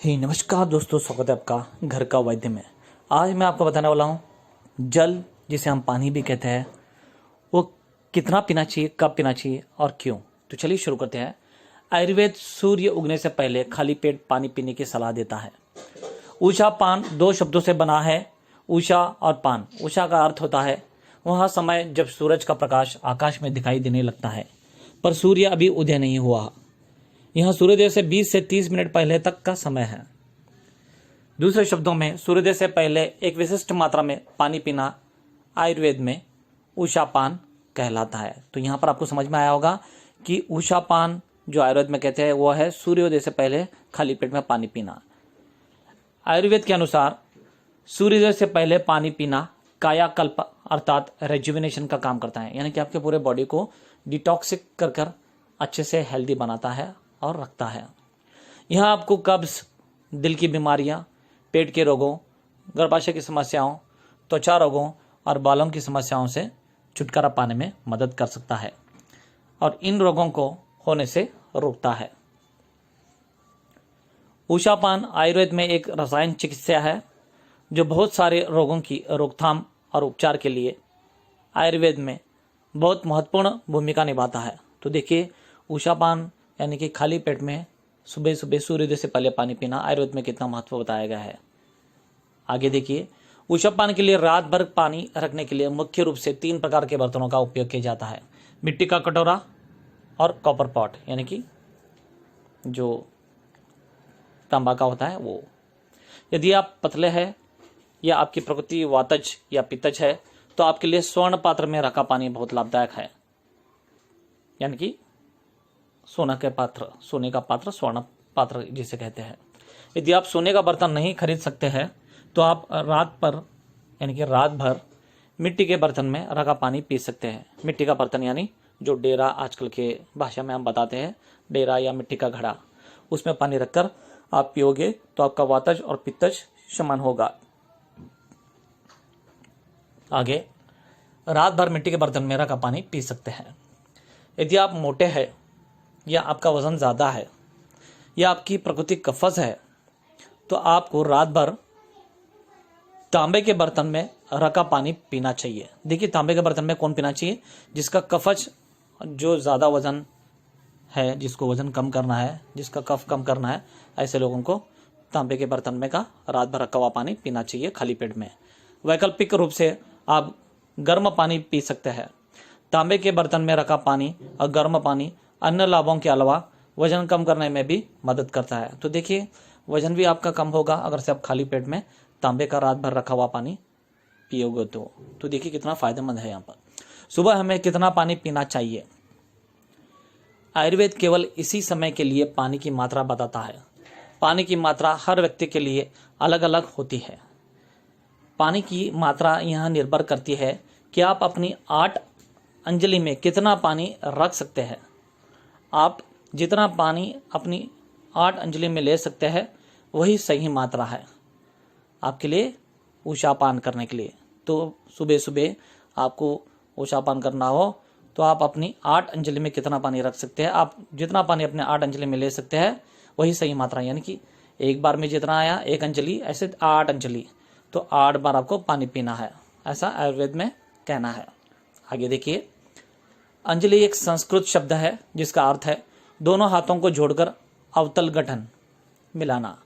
नमस्कार दोस्तों, स्वागत है आपका घर का वैद्य में। आज मैं आपको बताने वाला हूँ जल, जिसे हम पानी भी कहते हैं, वो कितना पीना चाहिए, कब पीना चाहिए और क्यों। तो चलिए शुरू करते हैं। आयुर्वेद सूर्य उगने से पहले खाली पेट पानी पीने की सलाह देता है। ऊषा पान दो शब्दों से बना है, ऊषा और पान। ऊषा का अर्थ होता है वह समय जब सूरज का प्रकाश आकाश में दिखाई देने लगता है पर सूर्य अभी उदय नहीं हुआ। यह सूर्योदय से 20 से 30 मिनट पहले तक का समय है। दूसरे शब्दों में, सूर्योदय से पहले एक विशिष्ट मात्रा में पानी पीना आयुर्वेद में ऊषापान कहलाता है। तो यहाँ पर आपको समझ में आया होगा कि ऊषापान जो आयुर्वेद में कहते हैं वो है सूर्योदय से पहले खाली पेट में पानी पीना। आयुर्वेद के अनुसार सूर्योदय से पहले पानी पीना कायाकल्प अर्थात रेजुविनेशन का काम करता है, यानी कि आपके पूरे बॉडी को डिटॉक्सिक कर अच्छे से हेल्दी बनाता है और रखता है। यह आपको कब्ज, दिल की बीमारियां, पेट के रोगों, गर्भाशय की समस्याओं, त्वचा रोगों और बालों की समस्याओं से छुटकारा पाने में मदद कर सकता है और इन रोगों को होने से रोकता है। ऊषापान आयुर्वेद में एक रसायन चिकित्सा है जो बहुत सारे रोगों की रोकथाम और उपचार के लिए आयुर्वेद में बहुत महत्वपूर्ण भूमिका निभाता है। तो देखिए, ऊषापान यानी कि खाली पेट में सुबह सुबह सूर्योदय से पहले पानी पीना आयुर्वेद में कितना महत्व बताया गया है। आगे देखिए, ऊषापान के लिए रात भर पानी रखने के लिए मुख्य रूप से 3 प्रकार के बर्तनों का उपयोग किया जाता है। मिट्टी का कटोरा और कॉपर पॉट, यानी कि जो तांबा का होता है वो। यदि आप पतले हैं या आपकी प्रकृति वातज या पित्तज है तो आपके लिए स्वर्ण पात्र में रखा पानी बहुत लाभदायक है, यानी कि सोने का पात्र स्वर्ण पात्र जिसे कहते हैं। यदि आप सोने का बर्तन नहीं खरीद सकते हैं तो आप रात भर मिट्टी के बर्तन में रखा पानी पी सकते हैं। मिट्टी का बर्तन यानी जो डेरा, आजकल के भाषा में हम बताते हैं डेरा या मिट्टी का घड़ा, उसमें पानी रखकर आप पियोगे तो आपका वातज और पित्तज शमन होगा। आगे, रात भर मिट्टी के बर्तन में रखा पानी पी सकते हैं। यदि आप मोटे हैं या आपका वजन ज़्यादा है या आपकी प्रकृति कफज है तो आपको रात भर तांबे के बर्तन में रखा पानी पीना चाहिए। देखिए, तांबे के बर्तन में कौन पीना चाहिए? जिसका कफज, जो ज़्यादा वजन है, जिसको वजन कम करना है, जिसका कफ कम करना है, ऐसे लोगों को तांबे के बर्तन में का रात भर रखा हुआ पानी पीना चाहिए खाली पेट में। वैकल्पिक रूप से आप गर्म पानी पी सकते हैं। तांबे के बर्तन में रखा पानी और गर्म पानी अन्य लाभों के अलावा वजन कम करने में भी मदद करता है। तो देखिए, वजन भी आपका कम होगा अगर से आप खाली पेट में तांबे का रात भर रखा हुआ पानी पियोगे तो देखिए कितना फायदेमंद है। यहाँ पर सुबह हमें कितना पानी पीना चाहिए? आयुर्वेद केवल इसी समय के लिए पानी की मात्रा बताता है। पानी की मात्रा हर व्यक्ति के लिए अलग अलग होती है। पानी की मात्रा यहाँ निर्भर करती है कि आप अपनी 8 अंजलि में कितना पानी रख सकते हैं। आप जितना पानी अपनी 8 अंजलि में ले सकते हैं वही सही मात्रा है आपके लिए ऊषापान करने के लिए। तो सुबह सुबह आपको ऊषापान करना हो तो आप अपनी 8 अंजलि में कितना पानी रख सकते हैं। आप जितना पानी अपने 8 अंजलि में ले सकते हैं वही सही मात्रा, यानी कि एक बार में जितना आया 1 अंजलि, ऐसे 8 अंजलि, तो 8 बार आपको पानी पीना है, ऐसा आयुर्वेद में कहना है। आगे देखिए, अंजलि एक संस्कृत शब्द है जिसका अर्थ है दोनों हाथों को जोड़कर अवतल गठन मिलाना।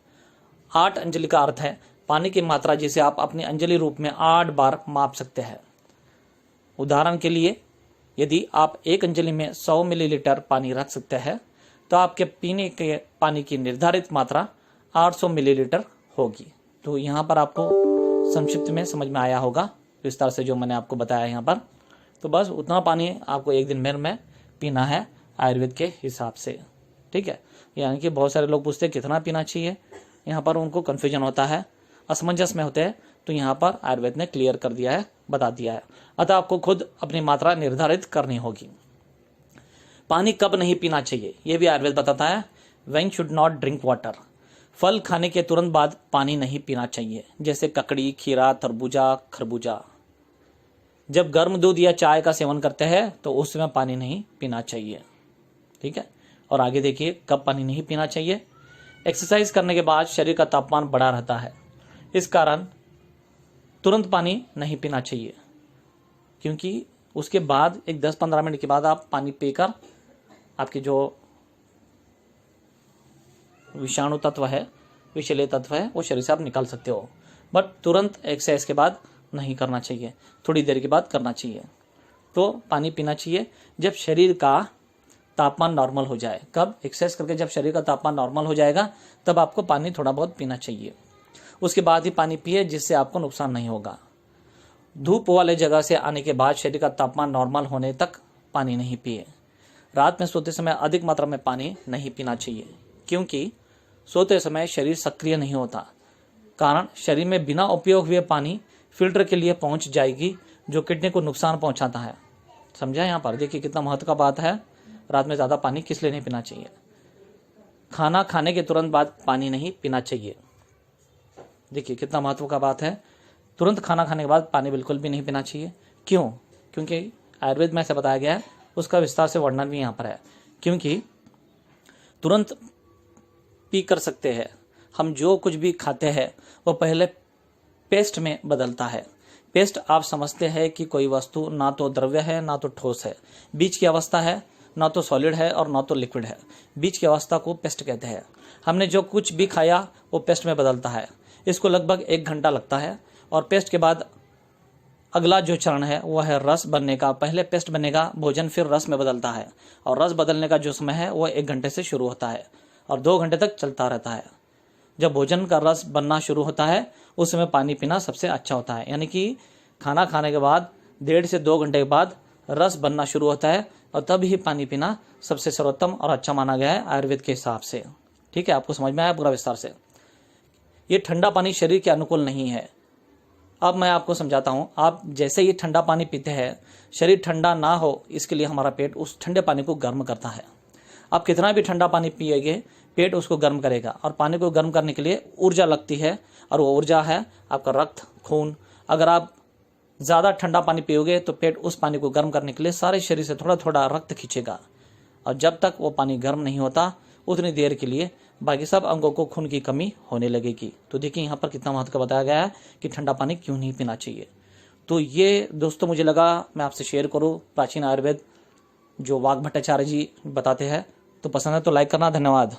8 अंजलि का अर्थ है पानी की मात्रा जिसे आप अपनी अंजलि रूप में 8 बार माप सकते हैं। उदाहरण के लिए, यदि आप 1 अंजलि में 100 मिलीलीटर पानी रख सकते हैं तो आपके पीने के पानी की निर्धारित मात्रा 800 मिलीलीटर होगी। तो यहाँ पर आपको संक्षिप्त में समझ में आया होगा विस्तार से जो मैंने आपको बताया यहाँ पर। तो बस उतना पानी आपको एक दिन भर में पीना है आयुर्वेद के हिसाब से, ठीक है। यानी कि बहुत सारे लोग पूछते हैं कितना पीना चाहिए, यहाँ पर उनको कन्फ्यूजन होता है, असमंजस में होते हैं। तो यहाँ पर आयुर्वेद ने क्लियर कर दिया है, बता दिया है। अतः आपको खुद अपनी मात्रा निर्धारित करनी होगी। पानी कब नहीं पीना चाहिए ये भी आयुर्वेद बताता है। When should not drink water. फल खाने के तुरंत बाद पानी नहीं पीना चाहिए, जैसे ककड़ी, खीरा, तरबूजा, खरबूजा। जब गर्म दूध या चाय का सेवन करते हैं तो उस समय पानी नहीं पीना चाहिए, ठीक है। और आगे देखिए, कब पानी नहीं पीना चाहिए? एक्सरसाइज करने के बाद शरीर का तापमान बढ़ा रहता है, इस कारण तुरंत पानी नहीं पीना चाहिए, क्योंकि उसके बाद एक 10-15 मिनट के बाद आप पानी पीकर आपके जो विषाणु तत्व है, विषैले तत्व है, वो शरीर से आप निकाल सकते हो। बट तुरंत एक्सरसाइज के बाद नहीं करना चाहिए, थोड़ी देर के बाद करना चाहिए। तो पानी पीना चाहिए जब शरीर का तापमान नॉर्मल हो जाए। कब? एक्सरसाइज करके जब शरीर का तापमान नॉर्मल हो जाएगा तब आपको पानी थोड़ा बहुत पीना चाहिए। उसके बाद ही पानी पिए, जिससे आपको नुकसान नहीं होगा। धूप वाले जगह से आने के बाद शरीर का तापमान नॉर्मल होने तक पानी नहीं पिए। रात में सोते समय अधिक मात्रा में पानी नहीं पीना चाहिए, क्योंकि सोते समय शरीर सक्रिय नहीं होता, कारण शरीर में बिना उपयोग हुए पानी फिल्टर के लिए पहुंच जाएगी, जो किडनी को नुकसान पहुंचाता है। समझा? यहाँ पर देखिए कितना महत्व का बात है। रात में ज़्यादा पानी किस लिए नहीं पीना चाहिए? खाना खाने के तुरंत बाद पानी नहीं पीना चाहिए। देखिए कितना महत्व का बात है। तुरंत खाना खाने के बाद पानी बिल्कुल भी नहीं पीना चाहिए। क्यों? क्योंकि आयुर्वेद में ऐसा बताया गया है, उसका विस्तार से वर्णन भी यहाँ पर है। क्योंकि तुरंत पी कर सकते हैं, हम जो कुछ भी खाते हैं वो पहले पेस्ट में बदलता है। पेस्ट आप समझते हैं कि कोई वस्तु ना तो द्रव्य है ना तो ठोस है, बीच की अवस्था है, ना तो सॉलिड है और ना तो लिक्विड है। बीच की अवस्था को पेस्ट कहते हैं। हमने जो कुछ भी खाया वो पेस्ट में बदलता है। इसको लगभग 1 घंटा लगता है, और पेस्ट के बाद अगला जो चरण है वह है रस बनने का। पहले पेस्ट बनेगा भोजन, फिर रस में बदलता है, और रस बदलने का जो समय है वह 1 घंटे से शुरू होता है और 2 घंटे तक चलता रहता है। जब भोजन का रस बनना शुरू होता है उस समय पानी पीना सबसे अच्छा होता है। यानी कि खाना खाने के बाद 1.5 से 2 घंटे के बाद रस बनना शुरू होता है, और तब ही पानी पीना सबसे सर्वोत्तम और अच्छा माना गया है आयुर्वेद के हिसाब से। ठीक है, आपको समझ में आया पूरा विस्तार से? ये ठंडा पानी शरीर के अनुकूल नहीं है। अब मैं आपको समझाता हूँ। आप जैसे ही ठंडा पानी पीते हैं, शरीर ठंडा ना हो इसके लिए हमारा पेट उस ठंडे पानी को गर्म करता है। आप कितना भी ठंडा पानी पिएंगे, पेट उसको गर्म करेगा, और पानी को गर्म करने के लिए ऊर्जा लगती है, और वो ऊर्जा है आपका रक्त, खून। अगर आप ज़्यादा ठंडा पानी पियोगे तो पेट उस पानी को गर्म करने के लिए सारे शरीर से थोड़ा थोड़ा रक्त खींचेगा, और जब तक वो पानी गर्म नहीं होता उतनी देर के लिए बाकी सब अंगों को खून की कमी होने लगेगी। तो देखिए यहाँ पर कितना महत्व का बताया गया है कि ठंडा पानी क्यों नहीं पीना चाहिए। तो ये दोस्तों मुझे लगा मैं आपसे शेयर करूँ प्राचीन आयुर्वेद जो वाघ भट्टाचार्य जी बताते हैं। तो पसंद है तो लाइक करना। धन्यवाद।